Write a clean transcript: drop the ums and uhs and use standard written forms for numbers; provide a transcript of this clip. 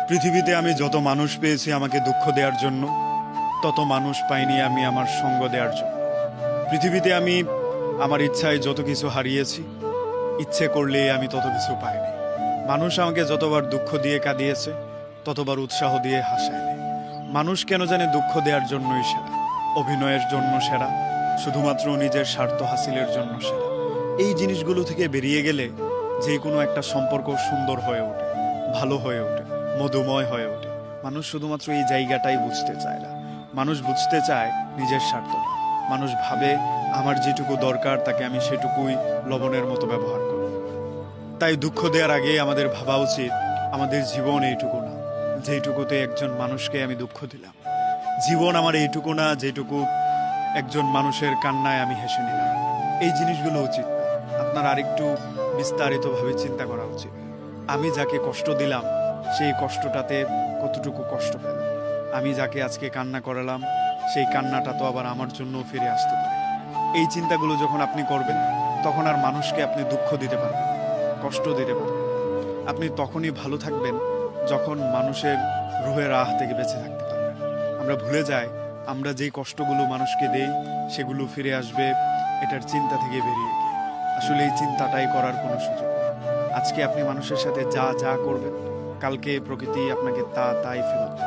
পৃথিবীতে আমি যত মানুষ পেয়েছি আমাকে দুঃখ দেওয়ার জন্য, তত মানুষ পাইনি আমি আমার সঙ্গ দেওয়ার জন্য। পৃথিবীতে আমি আমার ইচ্ছায় যত কিছু হারিয়েছি, ইচ্ছে করলে আমি তত কিছু পাইনি। মানুষ আমাকে যতবার দুঃখ দিয়ে কাঁদিয়েছে, ততবার উৎসাহ দিয়ে হাসায়নি। মানুষ কেন জানে দুঃখ দেওয়ার জন্যই সেরা, অভিনয়ের জন্য সেরা, শুধুমাত্র নিজের স্বার্থ হাসিলের জন্য সেরা। এই জিনিসগুলো থেকে বেরিয়ে গেলে যে কোনো একটা সম্পর্ক সুন্দর হয়ে ওঠে, ভালো হয়ে ওঠে, মধুময় হয়ে ওঠে। মানুষ শুধুমাত্র এই জায়গাটাই বুঝতে চায় না। মানুষ বুঝতে চায় নিজের স্বার্থটা। মানুষ ভাবে আমার যেটুকু দরকার তাকে আমি সেটুকুই লবণের মতো ব্যবহার করব। তাই দুঃখ দেওয়ার আগে আমাদের ভাবা উচিত আমাদের জীবন এইটুকু না যেইটুকুতে একজন মানুষকে আমি দুঃখ দিলাম। জীবন আমার এইটুকু না যেটুকু একজন মানুষের কান্নায় আমি হেসে নিলাম। এই জিনিসগুলো উচিত না। আপনার আরেকটু বিস্তারিতভাবে চিন্তা করা উচিত। আমি যাকে কষ্ট দিলাম সেই কষ্টটাতে কতটুকু কষ্ট পেলাম। আমি যাকে আজকে কান্না করালাম সেই কান্নাটা তো আবার আমার জন্যও ফিরে আসতে পারে। এই চিন্তাগুলো যখন আপনি করবেন, তখন আর মানুষকে আপনি দুঃখ দিতে পারবেন না, কষ্ট দিতে পারবেন না। আপনি তখনই ভালো থাকবেন যখন মানুষের রুহের আহ থেকে বেঁচে থাকতে পারবেন। আমরা ভুলে যাই আমরা যেই কষ্টগুলো মানুষকে দেই সেগুলো ফিরে আসবে এটার চিন্তা থেকে বেরিয়ে গিয়ে। আসলে এই চিন্তাটাই করার কোনো সুযোগ নেই। আজকে আপনি মানুষের সাথে যা যা করবেন, কালকে প্রকৃতি আপনাকে তাই ফেরত দেবে।